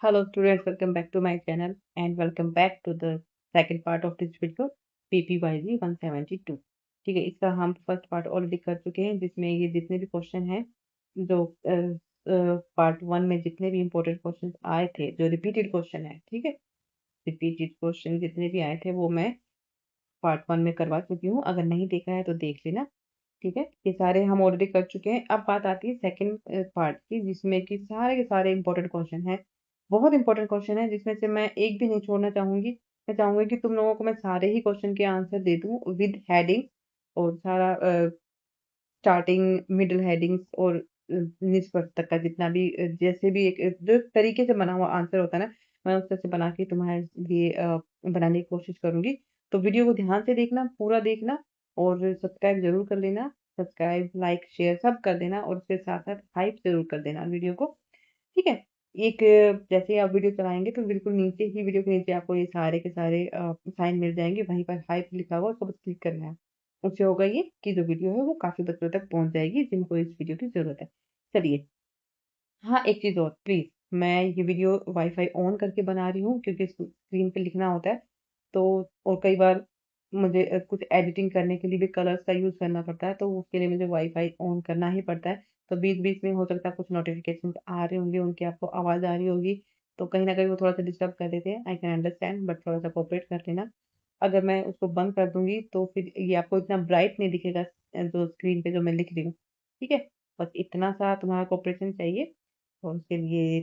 Hello students, welcome back to my channel and welcome back to the second part of this video PPYG 172। ठीक है, इसका हम first part already कर चुके हैं जिसमें ये जितने भी क्वेश्चन हैं जो पार्ट वन में जितने भी इम्पोर्टेंट क्वेश्चन आए थे, जो रिपीटेड क्वेश्चन है, ठीक है, रिपीटेड क्वेश्चन जितने भी आए थे वो मैं पार्ट वन में करवा चुकी हूँ। अगर नहीं देखा है तो देख लेना। ठीक है, ये सारे हम ऑलरेडी कर चुके हैं। अब बात आती है सेकंड पार्ट की, जिसमें कि सारे के सारे इंपॉर्टेंट क्वेश्चन हैं, बहुत इंपॉर्टेंट क्वेश्चन है, जिसमें से मैं एक भी नहीं छोड़ना चाहूंगी। मैं चाहूंगी कि तुम लोगों को मैं सारे ही क्वेश्चन के आंसर दे दूं विद हेडिंग और सारा स्टार्टिंग मिडिल हेडिंग्स और निष्कर्ष तक का जितना भी जैसे भी एक जो तरीके से बना हुआ आंसर होता है ना, मैं उस तरह से बना के तुम्हारे लिए बनाने की कोशिश करूंगी। तो वीडियो को ध्यान से देखना, पूरा देखना और सब्सक्राइब जरूर कर लेना। सब्सक्राइब, लाइक, शेयर सब कर देना और उसके साथ साथ हाइप जरूर कर देना वीडियो को। ठीक है, एक जैसे ही आप वीडियो चलाएंगे तो बिल्कुल नीचे ही वीडियो के नीचे आपको ये सारे के सारे साइन मिल जाएंगे, वहीं पर हाइप लिखा हुआ, उसको बस क्लिक करना है। उससे होगा ये कि जो वीडियो है वो काफी बच्चों तक पहुंच जाएगी जिनको इस वीडियो की जरूरत है। चलिए, हाँ, एक चीज और प्लीज, मैं ये वीडियो वाईफाई ऑन करके बना रही हूँ क्योंकि स्क्रीन पे लिखना होता है। तो और कई बार मुझे कुछ एडिटिंग करने के लिए भी कलर्स का यूज करना पड़ता है, तो उसके लिए मुझे वाईफाई ऑन करना ही पड़ता है। तो बीच बीच में हो सकता है कुछ नोटिफिकेशन आ रहे होंगे, उनकी आपको आवाज आ रही होगी, तो कहीं ना कहीं वो थोड़ा सा डिस्टर्ब कर देते हैं। आई कैन अंडरस्टैंड, बट थोड़ा सा कोऑपरेट कर लेना। अगर मैं उसको बंद कर दूंगी तो फिर ये आपको इतना ब्राइट नहीं दिखेगा जो स्क्रीन पे जो मैं लिख रही हूँ। ठीक है, बस इतना सा तुम्हारा कोऑपरेशन चाहिए और उसके लिए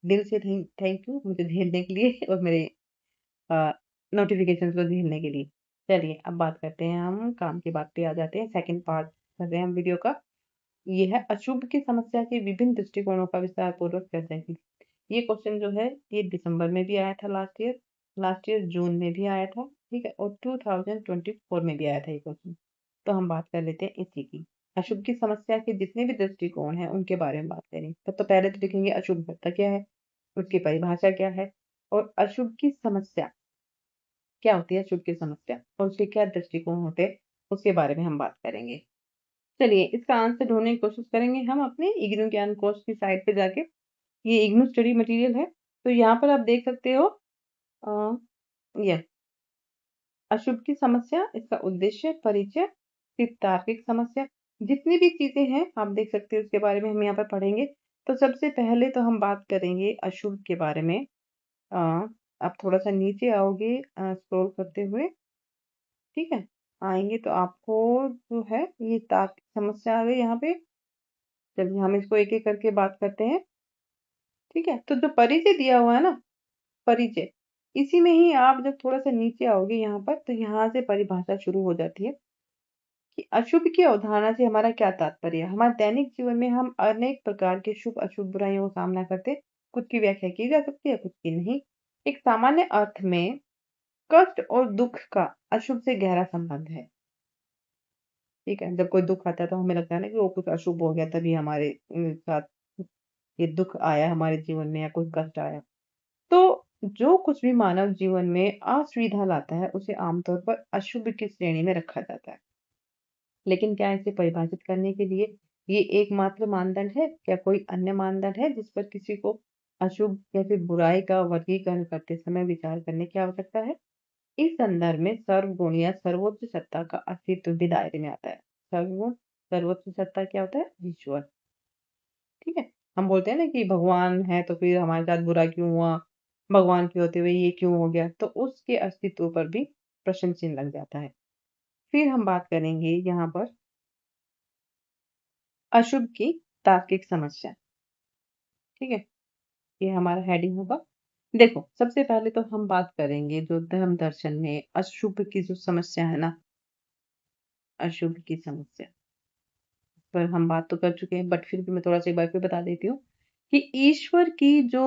दिल से थैंक यू मुझे झेलने के लिए और मेरे नोटिफिकेशन को झेलने के लिए। चलिए, अब बात करते हैं, हम काम की बात पे आ जाते हैं। सेकंड पार्ट कर रहे हैं हम वीडियो का। ये है अशुभ की समस्या के विभिन्न दृष्टिकोणों का विस्तार पूर्वक चर्चा की। ये क्वेश्चन जो है ये दिसंबर में भी आया था, लास्ट ईयर जून में भी आया था, ठीक है, और 2024 में भी आया था ये क्वेश्चन। तो हम बात कर लेते हैं इसी की। अशुभ की समस्या के जितने भी दृष्टिकोण हैं उनके बारे में बात करेंगे। तो पहले तो देखेंगे अशुभ होता क्या है, उसकी परिभाषा क्या है, और अशुभ की समस्या क्या होती है, अशुभ की समस्या और उसके क्या दृष्टिकोण होते हैं, उसके बारे में हम बात करेंगे। चलिए, इसका आंसर ढूंढने की कोशिश करेंगे हम अपने इग्नू ज्ञान कोश की साइट पे जाके। ये इग्नू स्टडी मटेरियल है, तो यहाँ पर आप देख सकते हो अ, यह अशुभ की समस्या, इसका उद्देश्य, परिचय, फिर तार्किक समस्या, जितनी भी चीजें हैं आप देख सकते हो उसके बारे में हम यहाँ पर पढ़ेंगे। तो सबसे पहले तो हम बात करेंगे अशुभ के बारे में। अ, आप थोड़ा सा नीचे आओगे स्क्रॉल करते हुए, ठीक है, आएंगे तो आपको जो है ये तार्किक समस्या आ गई यहाँ पे। चलिए, हम इसको एक एक करके बात करते हैं। ठीक है, तो जो परिचय दिया हुआ है ना, परिचय, इसी में ही आप जब थोड़ा सा नीचे आओगे यहाँ पर तो यहाँ से परिभाषा शुरू हो जाती है कि अशुभ की अवधारणा से हमारा क्या तात्पर्य है। हमारे दैनिक जीवन में हम अनेक प्रकार के शुभ अशुभ बुराइयों का सामना करते हैं। कुछ की व्याख्या की जा सकती है, कुछ की नहीं। एक सामान्य अर्थ में कष्ट और दुख का अशुभ से गहरा संबंध है। ठीक है, जब कोई दुख आता है तो हमें लगता है ना कि वो कुछ अशुभ हो गया, तभी हमारे साथ ये दुख आया हमारे जीवन में या कोई कष्ट आया। तो जो कुछ भी मानव जीवन में असुविधा लाता है उसे आमतौर पर अशुभ की श्रेणी में रखा जाता है। लेकिन क्या इसे परिभाषित करने के लिए ये एकमात्र मानदंड है? क्या कोई अन्य मानदंड है जिस पर किसी को अशुभ या फिर बुराई का वर्गीकरण करते समय विचार करने की आवश्यकता है? इस संदर्भ में सर्वगुण या सर्वोच्च सत्ता का अस्तित्व भी दायरे में आता है। सर्वगुण, सर्वोच्च सत्ता क्या होता है? ईश्वर। ठीक है, हम बोलते हैं ना कि भगवान है तो फिर हमारे साथ बुरा क्यों हुआ, भगवान के होते हुए ये क्यों हो गया, तो उसके अस्तित्व पर भी प्रश्न चिन्ह लग जाता है। फिर हम बात करेंगे यहाँ पर अशुभ की तार्किक समस्या। ठीक है, ये हमारा हेडिंग होगा। देखो, सबसे पहले तो हम बात करेंगे जो धर्म दर्शन में अशुभ की जो समस्या है ना, अशुभ की समस्या पर हम बात तो कर चुके हैं, बट फिर भी मैं थोड़ा सा एक बार फिर बता देती हूँ कि ईश्वर की जो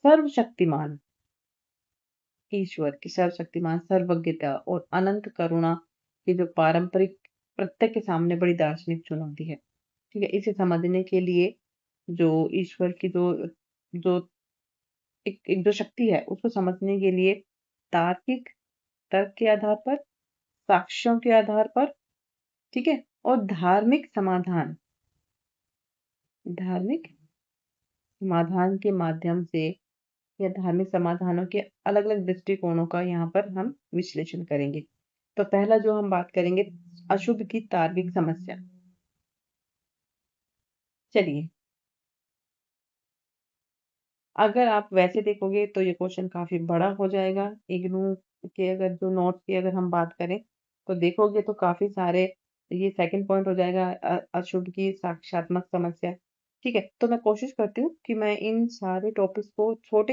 सर्वशक्तिमान, ईश्वर की सर्वशक्तिमान सर्वज्ञता और अनंत करुणा की जो पारंपरिक प्रत्येक के सामने बड़ी दार्शनिक चुनौती है। ठीक है, इसे समझने के लिए जो ईश्वर की जो जो एक जो शक्ति है उसको समझने के लिए तार्किक तर्क के आधार पर, साक्ष्यों के आधार पर, ठीक है, और धार्मिक समाधान के माध्यम से या धार्मिक समाधानों के अलग-अलग दृष्टिकोणों का यहाँ पर हम विश्लेषण करेंगे। तो पहला जो हम बात करेंगे, अशुभ की तार्किक समस्या। चलिए, अगर आप वैसे देखोगे तो ये क्वेश्चन काफी बड़ा हो जाएगा। इग्नू के अगर जो नोट्स की अगर हम बात करें तो देखोगे तो काफी सारे, ये सेकंड पॉइंट हो जाएगा, अशुभ की साक्षात्मक समस्या। ठीक है, तो मैं कोशिश करती हूँ कि मैं इन सारे टॉपिक्स को छोटे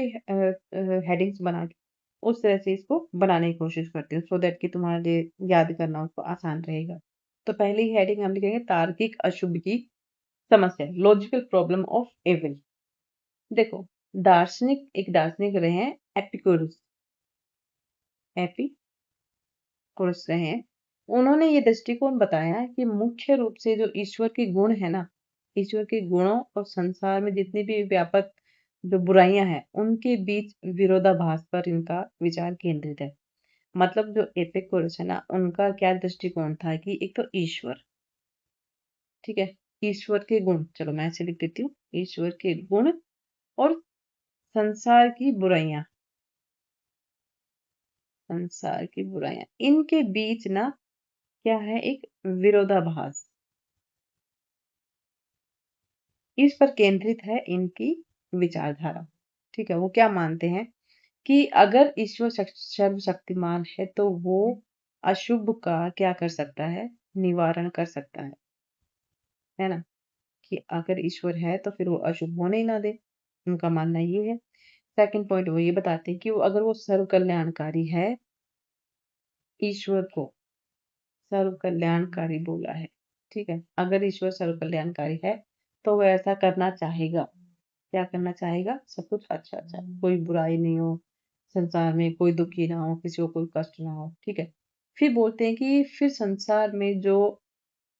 हेडिंग्स बना के उस तरह से इसको बनाने की कोशिश करती हूँ, सो दैट कि तुम्हारे लिए याद करना उसको आसान रहेगा। तो पहली हेडिंग हम लिखेंगे तार्किक अशुभ की समस्या, लॉजिकल प्रॉब्लम ऑफ एविल। देखो, एक दार्शनिक रहे हैं एपिक्यूरस, एपिक्यूरस रहे हैं। उन्होंने ये दृष्टिकोण बताया कि मुख्य रूप से जो ईश्वर के गुण है ना, ईश्वर के गुणों और संसार में जितनी भी व्यापक जो बुराइयां हैं उनके बीच विरोधाभास पर इनका विचार केंद्रित है। मतलब जो एपिक्यूरस है ना, उनका क्या दृष्टिकोण था कि एक तो ईश्वर, ठीक है, ईश्वर के गुण, चलो मैं ऐसे लिख देती हूँ, ईश्वर के गुण और संसार की बुराइयां, संसार की बुराइयां, इनके बीच ना क्या है, एक विरोधाभास। इस पर केंद्रित है इनकी विचारधारा। ठीक है, वो क्या मानते हैं कि अगर ईश्वर सर्वशक्तिमान है तो वो अशुभ का क्या कर सकता है, निवारण कर सकता है ना, कि अगर ईश्वर है तो फिर वो अशुभ होने ही ना दे। उनका मानना ये है। सेकंड पॉइंट वो ये बताते हैं कि वो अगर वो सर्व कल्याणकारी है, ईश्वर को सर्व कल्याणकारी बोला है। ठीक है, अगर ईश्वर सर्व कल्याणकारी है तो वह ऐसा करना चाहेगा। क्या करना चाहेगा, सब कुछ अच्छा अच्छा, कोई बुराई नहीं हो, संसार में कोई दुखी ना हो, किसी को कोई कष्ट ना हो। ठीक है, फिर बोलते हैं कि फिर संसार में जो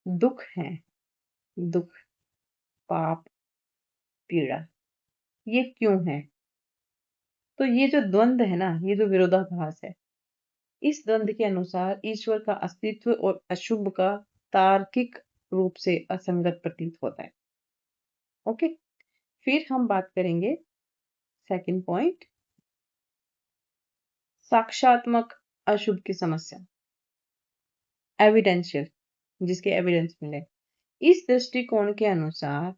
दुख है, दुख, पाप, पीड़ा, ये क्यों है। तो ये जो द्वंद है ना, ये जो विरोधाभास है, इस द्वंद के अनुसार ईश्वर का अस्तित्व और अशुभ का तार्किक रूप से असंगत प्रतीत होता है। ओके, फिर हम बात करेंगे सेकंड पॉइंट, साक्षात्मक अशुभ की समस्या, एविडेंशियल, जिसके एविडेंस मिले। इस दृष्टिकोण के अनुसार,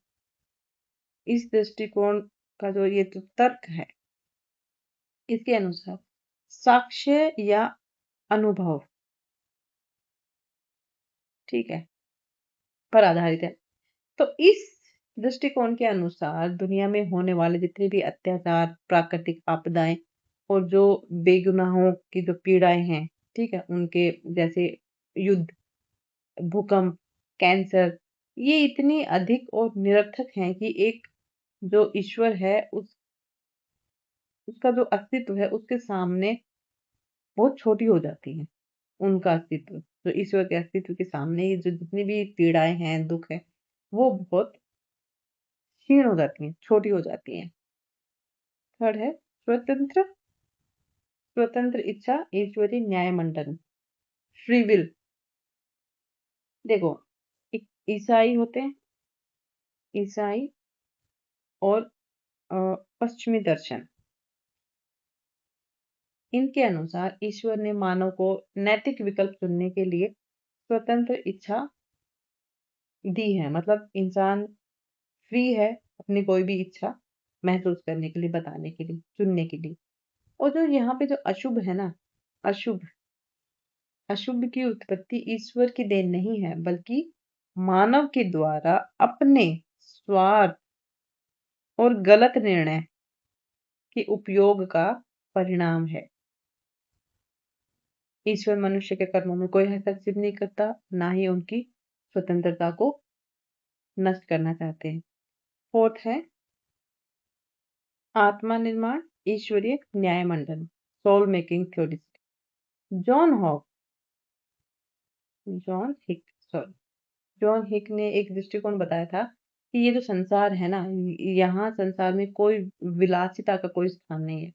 इस दृष्टिकोण का जो ये तो तर्क है, इसके अनुसार साक्ष्य या अनुभव, ठीक है, पर आधारित है। तो इस दृष्टिकोण के अनुसार दुनिया में होने वाले जितने भी अत्याचार, प्राकृतिक आपदाएं और जो बेगुनाहों की जो पीड़ाएं हैं, ठीक है, उनके जैसे युद्ध, भूकंप, कैंसर, ये इतनी अधिक और निरर्थक हैं कि एक जो ईश्वर है उसका जो अस्तित्व है उसके सामने बहुत छोटी हो जाती है। उनका अस्तित्व, जो ईश्वर के अस्तित्व के सामने ये जो जितनी भी पीड़ाएं हैं, दुख है, वो बहुत क्षीण हो जाती हैं, छोटी हो जाती हैं। थर्ड है स्वतंत्र, स्वतंत्र इच्छा, ईश्वरीय न्याय मंडन, फ्री विल। देखो, ईसाई होते हैं, ईसाई और पश्चिमी दर्शन, इनके अनुसार ईश्वर ने मानव को नैतिक विकल्प चुनने के लिए स्वतंत्र इच्छा दी है। मतलब इंसान फ्री है अपनी कोई भी इच्छा महसूस करने के लिए, बताने के लिए, चुनने के लिए। और जो यहाँ पे जो अशुभ है ना, अशुभ, अशुभ की उत्पत्ति ईश्वर की देन नहीं है, बल्कि मानव के द्वारा अपने स्वार्थ और गलत निर्णय के उपयोग का परिणाम है। ईश्वर मनुष्य के कर्मों में कोई हस्तक्षेप नहीं करता, ना ही उनकी स्वतंत्रता को नष्ट करना चाहते हैं। फोर्थ है आत्मा निर्माण, ईश्वरीय न्याय मंडन, soul making theorist, John Hawk, John Hick, sorry, John Hick ने एक दृष्टिकोण बताया था कि ये जो संसार है ना, यहाँ संसार में कोई विलासिता का कोई स्थान नहीं है,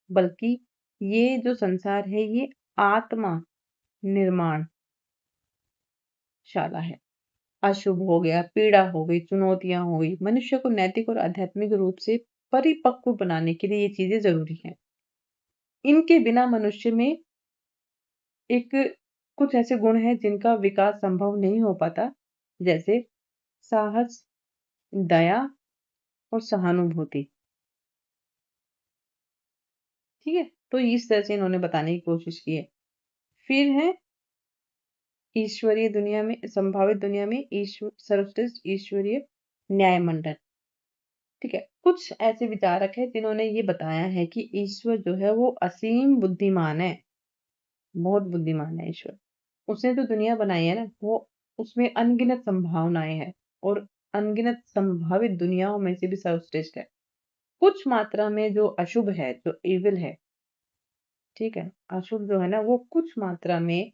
बल्कि ये जो संसार है ये आत्मा निर्माण शाला है। अशुभ हो गया, पीड़ा हो गई, चुनौतियां हो गई, मनुष्य को नैतिक और आध्यात्मिक रूप से परिपक्व बनाने के लिए ये चीजें जरूरी हैं। इनके बिना मनुष्य में एक कुछ ऐसे गुण हैं जिनका विकास संभव नहीं हो पाता, जैसे साहस, दया और सहानुभूति। ठीक है, तो इस तरह से इन्होंने बताने की कोशिश की है। फिर है ईश्वरीय दुनिया में, संभावित दुनिया में सर्वश्रेष्ठ ईश्वरीय न्यायमंडल। ठीक है, कुछ ऐसे विचारक हैं जिन्होंने ये बताया है कि ईश्वर जो है वो असीम बुद्धिमान है, बहुत बुद्धिमान है ईश्वर। उसने जो दुनिया बनाई है ना, वो उसमें अनगिनत संभावनाएं हैं और अनगिनत संभावित दुनियाओं में से भी सर्वश्रेष्ठ है। कुछ मात्रा में जो अशुभ है, जो इविल है, ठीक है, अशुभ जो है ना, वो कुछ मात्रा में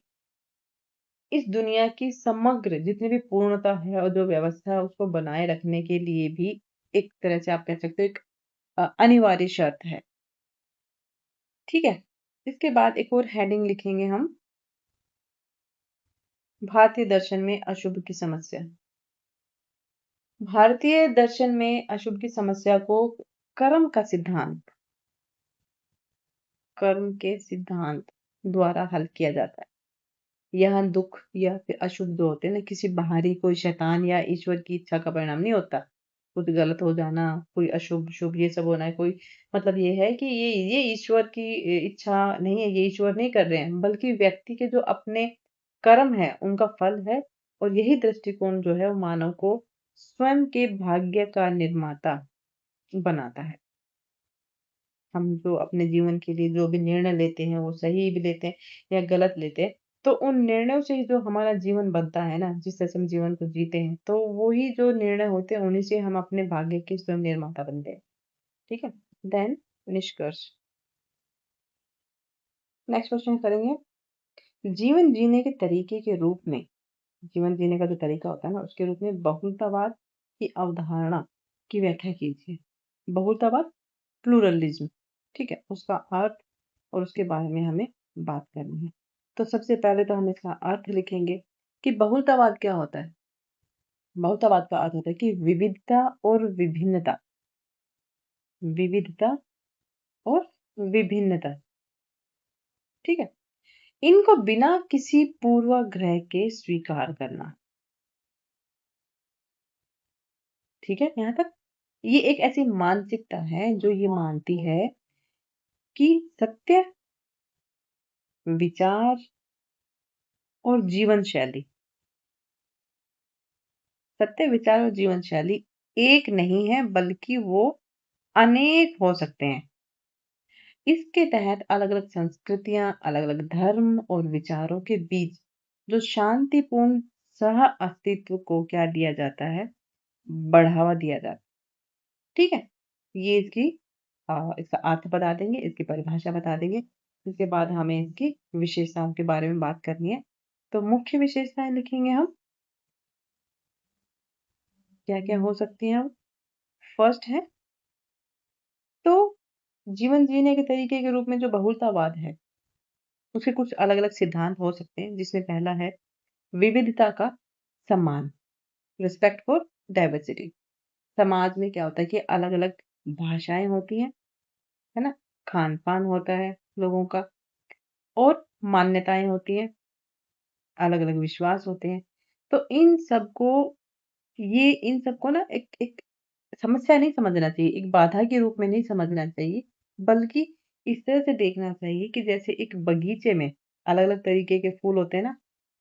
इस दुनिया की समग्र जितनी भी पूर्णता है और जो व्यवस्था है उसको बनाए रखने के लिए भी एक तरह से आप कह सकते हो एक अनिवार्य शर्त है। ठीक है, इसके बाद एक और हेडिंग लिखेंगे हम, भारतीय दर्शन में अशुभ की समस्या। भारतीय दर्शन में अशुभ की समस्या को कर्म का सिद्धांत, कर्म के सिद्धांत द्वारा हल किया जाता है। यह दुख या फिर अशुभ जो होते हैं ना, किसी बाहरी कोई शैतान या ईश्वर की इच्छा का परिणाम नहीं होता। कुछ गलत हो जाना, कोई अशुभ शुभ ये सब होना है, कोई मतलब ये है कि ये ईश्वर की इच्छा नहीं है, ये ईश्वर नहीं कर रहे हैं, बल्कि व्यक्ति के जो अपने कर्म है उनका फल है। और यही दृष्टिकोण जो है वो मानव को स्वयं के भाग्य का निर्माता बनाता है। हम जो अपने जीवन के लिए जो भी निर्णय लेते हैं वो सही भी लेते हैं या गलत लेते हैं, तो उन निर्णयों से ही जो हमारा जीवन बनता है ना, जिस तरह से हम जीवन को जीते हैं, तो वही जो निर्णय होते हैं उन्हीं से हम अपने भाग्य के स्वयं निर्माता बनते हैं। ठीक है, देन निष्कर्ष। नेक्स्ट क्वेश्चन करेंगे, जीवन जीने के तरीके के रूप में, जीवन जीने का जो तरीका होता है ना उसके रूप में बहुलतावाद की अवधारणा की व्याख्या कीजिए। बहुलतावाद, प्लूरलिज्म, ठीक है, उसका अर्थ और उसके बारे में हमें बात करनी है। तो सबसे पहले तो हम इसका अर्थ लिखेंगे कि बहुलतावाद क्या होता है। बहुलतावाद का अर्थ होता है कि विविधता और विभिन्नता, विविधता और विभिन्नता, ठीक है, इनको बिना किसी पूर्वाग्रह के स्वीकार करना। ठीक है, यहाँ तक ये एक ऐसी मानसिकता है जो ये मानती है कि सत्य, विचार और जीवन शैली, सत्य, विचार और जीवन शैली एक नहीं है, बल्कि वो अनेक हो सकते हैं। इसके तहत अलग-अलग संस्कृतियां, अलग-अलग धर्म और विचारों के बीच जो शांतिपूर्ण सह अस्तित्व को क्या दिया जाता है, बढ़ावा दिया जाता है। ठीक है, ये इसकी इसका अर्थ बता देंगे, इसकी परिभाषा बता देंगे। इसके बाद हमें इसकी विशेषताओं के बारे में बात करनी है। तो मुख्य विशेषताएं लिखेंगे हम, क्या-क्या हो सकती हैं। फर्स्ट है तो जीवन जीने के तरीके के रूप में जो बहुलतावाद है, उसके कुछ अलग-अलग सिद्धांत हो सकते हैं, जिसमें पहला है विविधता का सम्मान, रिस्पेक्ट फॉर डाइवर्सिटी। समाज में क्या होता है कि अलग-अलग भाषाएं होती हैं, है ना? खान-पान होता है लोगों का और मान्यताएं होती हैं, अलग-अलग विश्वास होते हैं। तो इन सबको ना एक एक समस्या नहीं समझना चाहिए, एक बाधा के रूप में नहीं समझना चाहिए, बल्कि इस तरह से देखना चाहिए कि जैसे एक बगीचे में अलग-अलग तरीके के फूल होते हैं ना,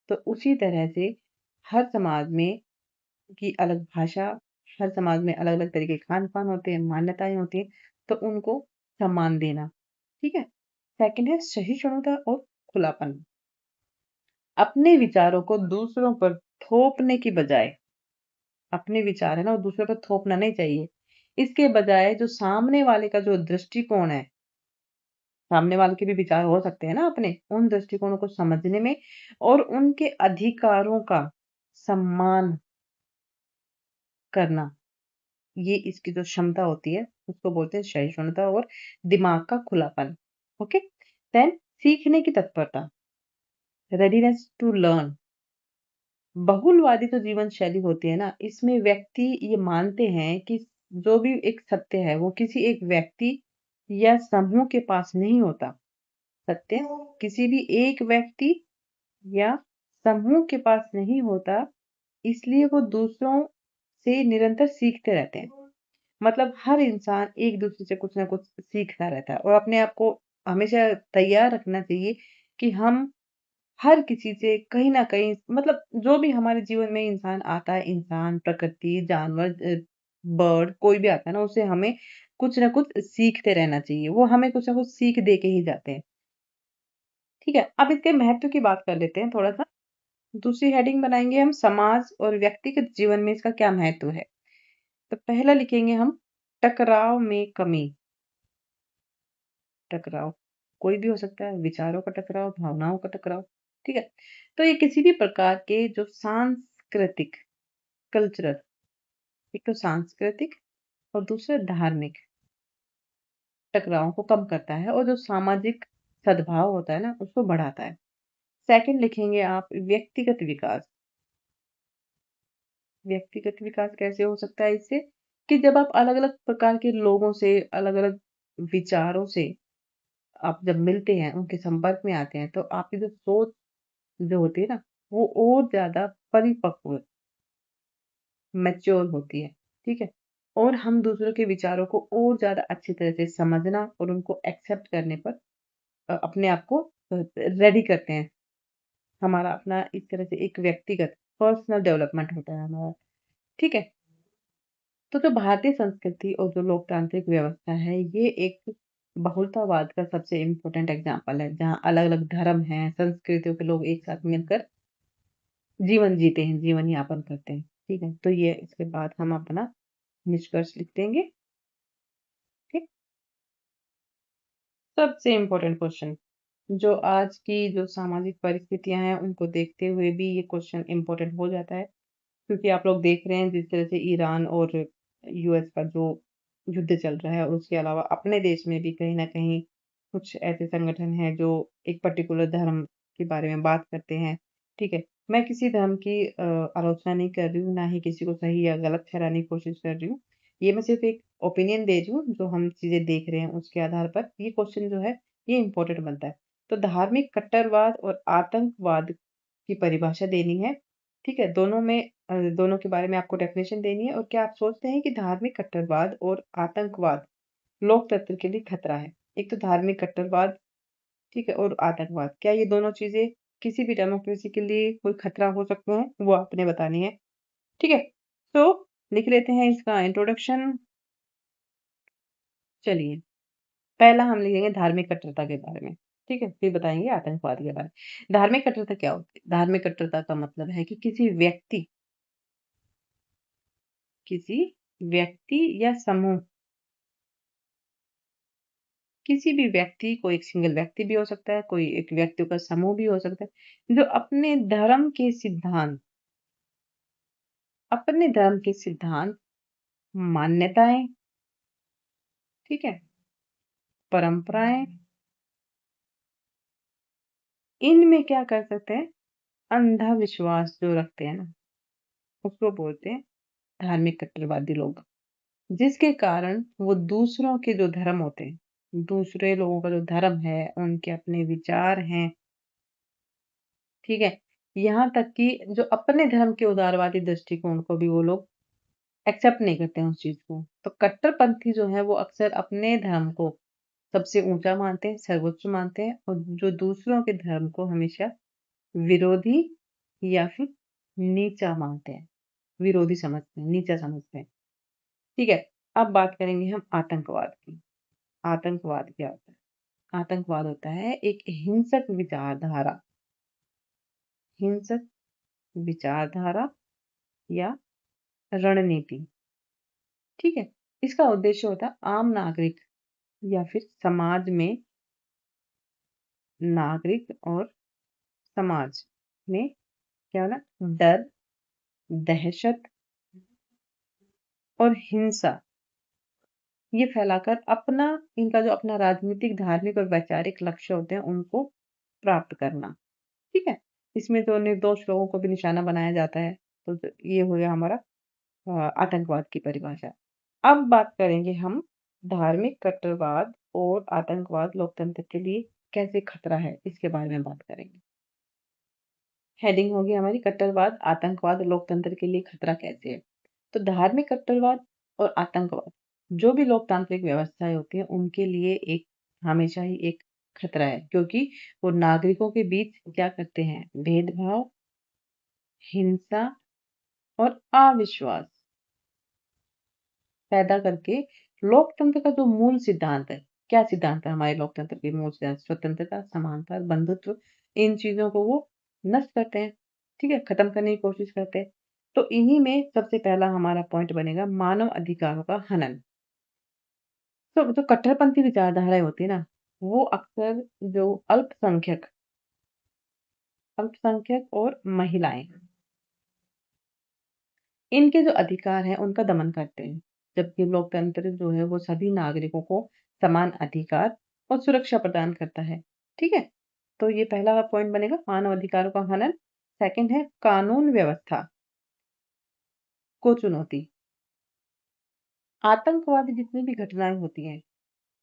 तो उसी तरह से हर समाज में की अलग भाषा, हर समाज में अलग-अलग तरीके के खान-पान होते हैं, मान्यताएँ होती हैं, तो उनको सम्मान देना। ठीक है? सेकंड है सहिष्णुता और खुलापन। अपने विचारों को दूसरों पर थोपने की बजाय, अपने विचार है ना, वो दूसरों पर थोपना नहीं चाहिए। इसके बजाय जो सामने वाले का जो दृष्टिकोण है, सामने वाले के भी विचार हो सकते हैं ना अपने, उन दृष्टिकोणों को समझने में और उनके अधिकारों का सम्मान करना, ये इसकी जो क्षमता होती है, उसको बोलते हैं सहिष्णुता और दिमाग का खुलापन। ओके? देन सीखने की तत्परता, रेडीनेस टू लर्न। बहुलवादी जो जीवन शैली होती है ना, इसमें व्यक्ति ये मानते हैं कि जो भी एक सत्य है वो किसी एक व्यक्ति या समूह के पास नहीं होता। सत्य किसी भी एक व्यक्ति या समूह के पास नहीं होता, इसलिए वो दूसरों से निरंतर सीखते रहते हैं। मतलब हर इंसान एक दूसरे से कुछ ना कुछ सीखता रहता है और अपने आप को हमेशा तैयार रखना चाहिए कि हम हर किसी से कहीं न कहीं मतलब जो भी हमारे जीवन में इंसान आता है, इंसान, प्रकृति, जानवर बर्ड कोई भी आता है ना, उससे हमें कुछ ना कुछ सीखते रहना चाहिए। वो हमें कुछ ना कुछ सीख दे के ही जाते हैं। ठीक है? अब इसके महत्व की बात कर लेते हैं थोड़ा-सा। दूसरी हेडिंग बनाएँगे हम समाज और व्यक्तिगत जीवन में इसका क्या महत्व है। तो पहला लिखेंगे हम टकराव में कमी। टकराव कोई भी हो सकता है, विचारों का टकराव, भावनाओं का टकराव, ठीक है? तो ये किसी भी प्रकार के जो सांस्कृतिक, कल्चरल, एक तो सांस्कृतिक और दूसरा धार्मिक टकरावों को कम करता है और जो सामाजिक सद्भाव होता है ना, उसको बढ़ाता है। सेकंड लिखेंगे आप व्यक्तिगत विकास। व्यक्तिगत विकास कैसे हो सकता है इससे? कि जब आप अलग-अलग प्रकार के लोगों से, अलग-अलग विचारों से आप जब मिलते हैं, उनके संपर्क में आते हैं, तो आपकी जो सोच जो होती है ना, वो और ज़्यादा परिपक्व, मैच्योर होती है, ठीक है? और हम दूसरों के विचारों को और ज़्यादा अच्छी तरह से समझना और उनको एक्सेप्ट करने पर अपने आप को रेडी करते हैं। हमारा अपना इस तरह से एक व्यक्तिगत पर्सनल डेवलपमेंट होता है हमारा, ठीक है? तो जो भारतीय संस्कृति और जो लोकतांत्रिक व्यवस्था है, ये एक बहुलतावाद का सबसे इम्पोर्टेंट एग्ज़ाम्पल है, जहाँ अलग-अलग धर्म हैं, संस्कृतियों के लोग एक साथ मिलकर जीवन जीते हैं, जीवन यापन करते हैं, ठीक है? तो ये इसके बाद हम अपना निष्कर्ष लिख देंगे, ठीक? सबसे इम्पोर्टेंट क्वेश्चन, जो आज की जो सामाजिक परिस्थितियाँ हैं, उनको देखते हुए भी ये क्वेश्चन इम्पोर्टेंट हो जाता है, क्योंकि आप लोग देख रहे हैं जिस तरह से ईरान और यूएस का जो युद्ध चल रहा है, और उसके अलावा अपने देश में भी कहीं न कहीं कुछ ऐसे संगठन हैं जो एक पर्टिकुलर धर्म के बारे में बात करते हैं, ठीक है? मैं किसी धर्म की आलोचना नहीं कर रही हूँ, ना ही किसी को सही या गलत ठहराने की कोशिश कर रही हूँ। ये मैं सिर्फ़ एक ओपिनियन दे रही हूँ, जो हम चीज़ें देख रहे हैं उसके आधार पर ये क्वेश्चन जो है, ये इम्पोर्टेंट बनता है। तो धार्मिक कट्टरवाद और आतंकवाद की परिभाषा देनी है, ठीक है? दोनों के बारे में आपको डेफ़िनेशन देनी है और क्या आप सोचते हैं कि धार्मिक कट्टरवाद और आतंकवाद लोकतंत्र के लिए खतरा है? एक तो धार्मिक कट्टरवाद, ठीक है? और आतंकवाद, क्या ये दोनों चीज़ें किसी भी डेमोक्रेसी के लिए कोई खतरा हो सकते हैं? वो आपने बतानी है, ठीक है? तो लिख लेते हैं इसका इंट्रोडक्शन। चलिए, पहला हम लिखेंगे धार्मिक कट्टरता के बारे में, ठीक है? फिर बताएँगे आतंकवाद के बारे में। धार्मिक कट्टरता क्या होती है? धार्मिक कट्टरता का मतलब है कि किसी व्यक्ति या समूह, किसी भी व्यक्ति, कोई एक सिंगल व्यक्ति भी हो सकता है, कोई एक व्यक्तियों का समूह भी हो सकता है, जो अपने धर्म के सिद्धांत, मान्यताएँ, ठीक है? परंपराएँ, इनमें क्या कर सकते हैं, अंधा विश्वास जो रखते हैं ना, उसको बोलते हैं धार्मिक कट्टरवादी लोग। जिसके कारण वो दूसरों के जो धर्म होते हैं, दूसरे लोगों का जो धर्म है, उनके अपने विचार हैं, ठीक है? यहाँ तक कि जो अपने धर्म के उदारवादी दृष्टिकोण को भी वो लोग एक्सेप्ट नहीं करते हैं उस चीज़ को। तो कट्टरपंथी जो है वो अक्सर अपने धर्म को सबसे ऊँचा मानते हैं, सर्वोच्च मानते हैं, और जो दूसरों के धर्म को हमेशा विरोधी या फिर नीचा मानते हैं, विरोधी समझते हैं, नीचा समझते हैं। ठीक है? अब बात करेंगे हम आतंकवाद की। आतंकवाद क्या होता है? आतंकवाद होता है एक हिंसक विचारधारा या रणनीति, ठीक है? इसका उद्देश्य होता है आम नागरिक या फिर नागरिक और समाज में क्या होना, डर, दहशत और हिंसा, ये फैलाकर इनका जो अपना राजनीतिक, धार्मिक और वैचारिक लक्ष्य होते हैं, उनको प्राप्त करना, ठीक है? इसमें तो निर्दोष लोगों को भी निशाना बनाया जाता है। तो ये हो गया हमारा आतंकवाद की परिभाषा। अब बात करेंगे हम धार्मिक कट्टरवाद और आतंकवाद लोकतंत्र के लिए कैसे खतरा है, इसके बारे में बात करेंगे। हेडिंग होगी हमारी कट्टरवाद, आतंकवाद लोकतंत्र के लिए खतरा कैसे है। तो धार्मिक कट्टरवाद और आतंकवाद जो भी लोकतांत्रिक व्यवस्थाएं होती हैं उनके लिए एक हमेशा ही एक खतरा है, क्योंकि वो नागरिकों के बीच क्या करते हैं, भेदभाव, हिंसा और अविश्वास पैदा करके लोकतंत्र का जो मूल सिद्धांत है, क्या सिद्धांत है हमारे लोकतंत्र के मूल सिद्धांत, स्वतंत्रता, समानता, बंधुत्व, इन चीजों को वो नष्ट करते हैं। ठीक है, खत्म करने की कोशिश करते हैं। तो इन्हीं में सबसे पहला हमारा पॉइंट बनेगा मानव अधिकारों का हनन। तो जो कट्टरपंथी विचारधाराएं होती है ना, वो अक्सर जो अल्पसंख्यक अल्पसंख्यक और महिलाएं, इनके जो अधिकार हैं उनका दमन करते हैं, जबकि लोकतंत्र जो है वो सभी नागरिकों को समान अधिकार और सुरक्षा प्रदान करता है। ठीक है, तो ये पहला पॉइंट बनेगा मानव अधिकारों का हनन। सेकंड है कानून व्यवस्था को चुनौती। आतंकवादी जितनी भी घटनाएं होती हैं,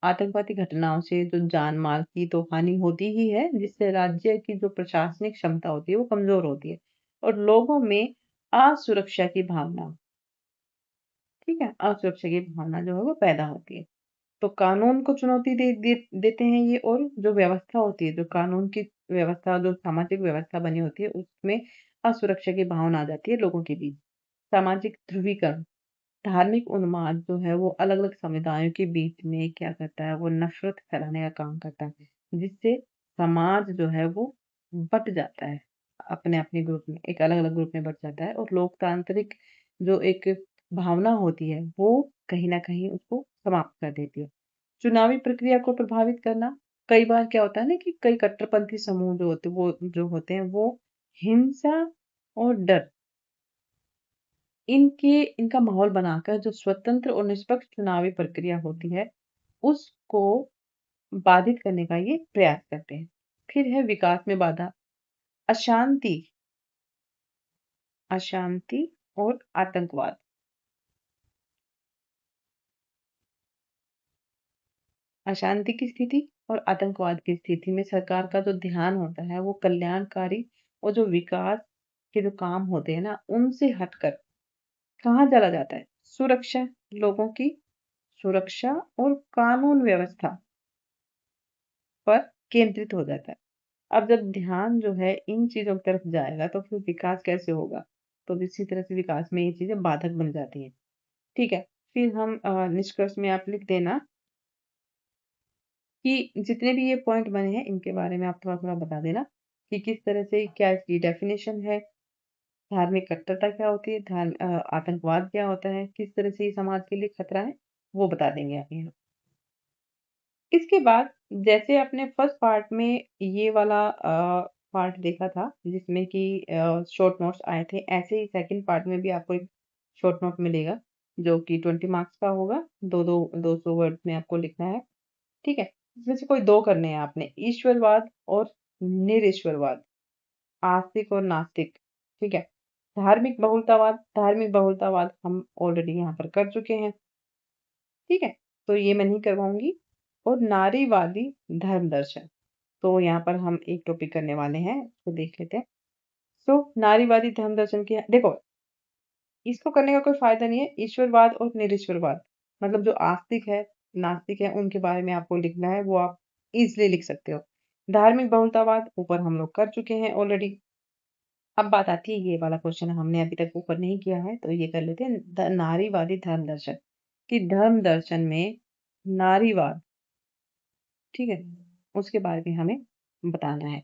आतंकवादी घटनाओं से जो जान माल की तो हानि होती ही है, जिससे राज्य की जो प्रशासनिक क्षमता होती है वो कमजोर होती है और लोगों में असुरक्षा की भावना, ठीक है, असुरक्षा की भावना जो है वो पैदा होती है। तो कानून को चुनौती देते हैं ये, और जो व्यवस्था होती है, जो कानून की व्यवस्था, जो सामाजिक व्यवस्था बनी होती है, उसमें असुरक्षा की भावना आ जाती है लोगों के बीच। सामाजिक ध्रुवीकरण, धार्मिक उन्माद जो है वो अलग अलग समुदायों के बीच में क्या करता है, वो नफरत फैलाने का काम करता है, जिससे समाज जो है वो बट जाता है, अपने अपने ग्रुप में, एक अलग अलग ग्रुप में बट जाता है, और लोकतांत्रिक जो एक भावना होती है वो कहीं ना कहीं उसको समाप्त कर देती है। चुनावी प्रक्रिया को प्रभावित करना, कई बार क्या होता है ना कि कई कट्टरपंथी समूह जो होते हैं वो हिंसा और डर, इनका माहौल बनाकर जो स्वतंत्र और निष्पक्ष चुनावी प्रक्रिया होती है उसको बाधित करने का ये प्रयास करते हैं। फिर है विकास में बाधा, अशांति अशांति और आतंकवाद। अशांति की स्थिति और आतंकवाद की स्थिति में सरकार का जो ध्यान होता है वो कल्याणकारी और जो विकास के जो काम होते हैं ना उनसे हटकर कहाँ चला जाता है, सुरक्षा, लोगों की सुरक्षा और कानून व्यवस्था पर केंद्रित हो जाता है। अब जब ध्यान जो है इन चीजों की तरफ जाएगा तो फिर विकास कैसे होगा, तो इसी तरह से विकास में ये चीजें बाधक बन जाती हैं। ठीक है, फिर हम निष्कर्ष में आप लिख देना कि जितने भी ये पॉइंट बने हैं इनके बारे में आप थोड़ा थोड़ा बता देना कि किस तरह से, क्या इसकी डेफिनेशन है, धार्मिक कट्टरता क्या होती है, आतंकवाद क्या होता है, किस तरह से ये समाज के लिए खतरा है, वो बता देंगे आप यहाँ। इसके बाद जैसे आपने फर्स्ट पार्ट में ये वाला पार्ट देखा था जिसमें कि शॉर्ट नोट्स आए थे, ऐसे ही सेकंड पार्ट में भी आपको एक शॉर्ट नोट मिलेगा जो कि 20 मार्क्स का होगा। 200 वर्ड में आपको लिखना है। ठीक है, इसमें से कोई दो करने हैं आपने, ईश्वरवाद और निरीश्वरवाद, आस्तिक और नास्तिक। ठीक है, धार्मिक बहुलतावाद हम ऑलरेडी यहाँ पर कर चुके हैं। ठीक है, तो ये मैं नहीं करवाऊंगी। और नारीवादी धर्म दर्शन, तो यहाँ पर हम एक टॉपिक करने वाले हैं, तो देख लेते हैं। तो नारीवादी धर्म दर्शन की देखो, इसको करने का कोई फायदा नहीं है। ईश्वरवाद और निरीश्वरवाद, मतलब जो आस्तिक है, नास्तिक है, उनके बारे में आपको लिखना है, वो आप इजिली लिख सकते हो। धार्मिक बहुलतावाद ऊपर हम लोग कर चुके हैं ऑलरेडी। अब बात आती है, ये वाला क्वेश्चन हमने अभी तक ऊपर नहीं किया है, तो ये कर लेते हैं। नारीवादी धर्म दर्शन, कि धर्म दर्शन में नारीवाद, ठीक है, उसके बारे में हमें बताना है।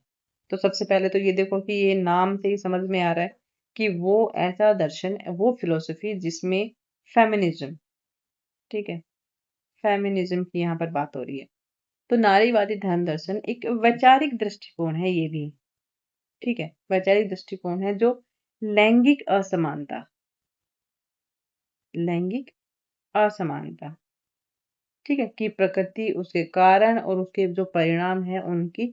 तो सबसे पहले तो ये देखो कि ये नाम से ही समझ में आ रहा है कि वो ऐसा दर्शन, वो फिलोसफी जिसमें फेमिनिज्म, ठीक है, फेमिनिज्म की यहाँ पर बात हो रही है। तो नारीवादी धर्म दर्शन एक वैचारिक दृष्टिकोण है, ये भी, ठीक है, वैचारिक दृष्टिकोण है जो लैंगिक असमानता, लैंगिक असमानता, ठीक है, कि प्रकृति, उसके कारण और उसके जो परिणाम है उनकी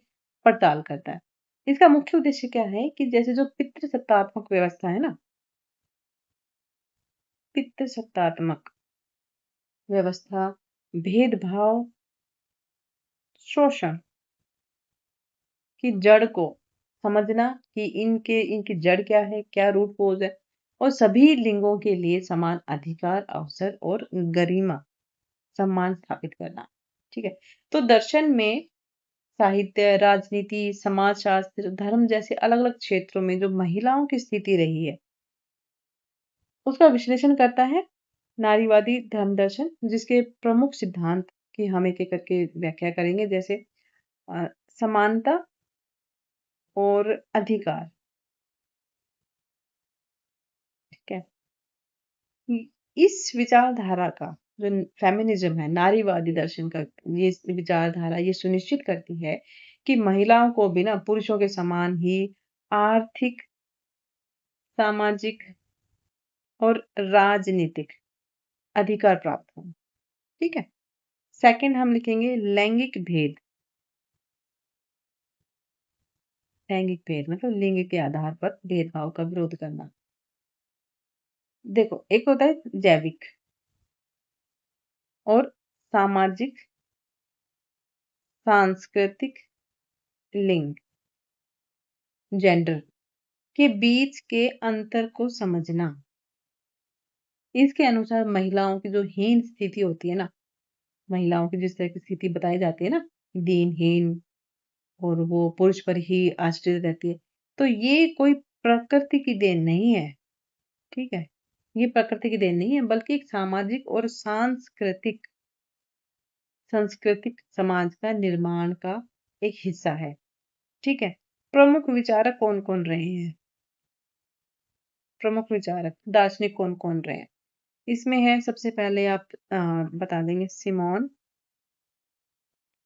पड़ताल करता है। इसका मुख्य उद्देश्य क्या है कि जैसे जो पितृसत्तात्मक व्यवस्था है ना, पितृसत्तात्मक व्यवस्था, भेदभाव, शोषण की जड़ को समझना कि इनकी जड़ क्या है, क्या रूट कोज़ है, और सभी लिंगों के लिए समान अधिकार, अवसर और गरिमा, सम्मान स्थापित करना। ठीक है? तो दर्शन में साहित्य, राजनीति, समाजशास्त्र, धर्म जैसे अलग-अलग क्षेत्रों में जो महिलाओं की स्थिति रही है, उसका विश्लेषण करता है नारीवादी धर्म दर्शन, जिसके प्रमुख सिद्धांत की हम एक-एक करके व्याख्या करेंगे, जैसे अ, समानता और अधिकार। ठीक है? इ इस विचारधारा का जो फेमिनिज़्म है, नारीवादी दर्शन का ये विचारधारा ये सुनिश्चित करती है कि महिलाओं को भी ना पुरुषों के समान ही आर्थिक, सामाजिक और राजनीतिक अधिकार प्राप्त हों। ठीक है? सेकंड हम लिखेंगे लैंगिक भेद। लैंगिक भेद मतलब लिंग के आधार पर भेदभाव का विरोध करना। देखो, एक होता है जैविक और सामाजिक, सांस्कृतिक लिंग, जेंडर के बीच के अंतर को समझना। इसके अनुसार महिलाओं की जो हीन स्थिति होती है ना, महिलाओं की जिस तरह की स्थिति बताई जाती है ना, दीनहीन और वो पुरुष पर ही आश्रित रहती है, तो ये कोई प्रकृति की देन नहीं है, ठीक है? ये प्रकृति की देन नहीं है, बल्कि एक सामाजिक और सांस्कृतिक समाज का निर्माण का एक हिस्सा है, ठीक है? प्रमुख विचारक कौन-कौन रहे हैं? प्रमुख विचारक, दार्शनिक कौन-कौन रहे हैं? इसमें है सबसे पहले आप बता देंगे सिमोन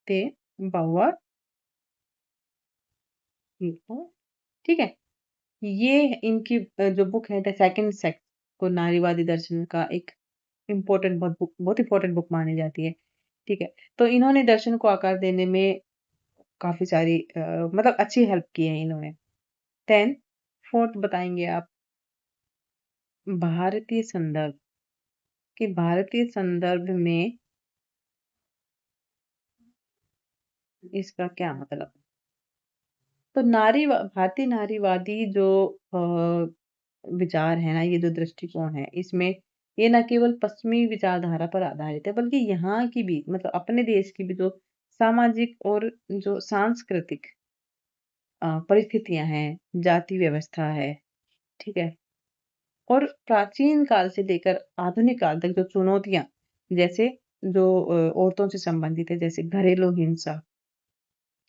दे बाउअर, ठीक है? ये इनकी जो बुक है द सेकंड सेक्स को नारीवादी दर्शन का एक बहुत इम्पोर्टेंट बुक मानी जाती है, ठीक है? तो इन्होंने दर्शन को आकार देने में काफ़ी सारी मतलब अच्छी हेल्प की है इन्होंने। देन 4th बताएँगे आप भारतीय संदर्भ, कि भारतीय संदर्भ में इसका क्या मतलब? तो भारतीय नारीवादी जो विचार है ना, ये जो दृष्टिकोण है, इसमें ये ना केवल पश्चिमी विचारधारा पर आधारित है, बल्कि यहाँ की भी मतलब अपने देश की भी जो सामाजिक और जो सांस्कृतिक परिस्थितियाँ हैं, जाति व्यवस्था है, ठीक है? और प्राचीन काल से लेकर आधुनिक काल तक जो चुनौतियाँ, जैसे जो औरतों से संबंधित है, जैसे घरेलू हिंसा,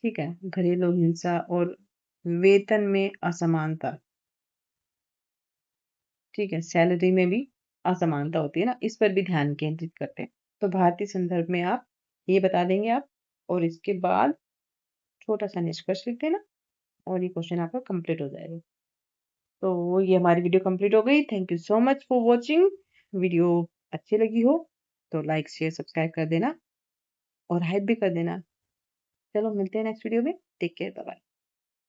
ठीक है? घरेलू हिंसा और वेतन में असमानता, ठीक है? सैलरी में भी असमानता होती है ना, इस पर भी ध्यान केंद्रित करते हैं। तो भारतीय संदर्भ में आप ये बता देंगे आप, और इसके बाद छोटा-सा निष्कर्ष लिख देना और ये क्वेश्चन आपका कंप्लीट हो जाएगा। तो ये हमारी वीडियो कंप्लीट हो गई। Thank you so much for watching. Video अच्छी लगी हो तो लाइक, शेयर, सब्सक्राइब कर देना और हाइप भी कर देना। चलो मिलते हैं नेक्स्ट वीडियो में। Take care, bye bye.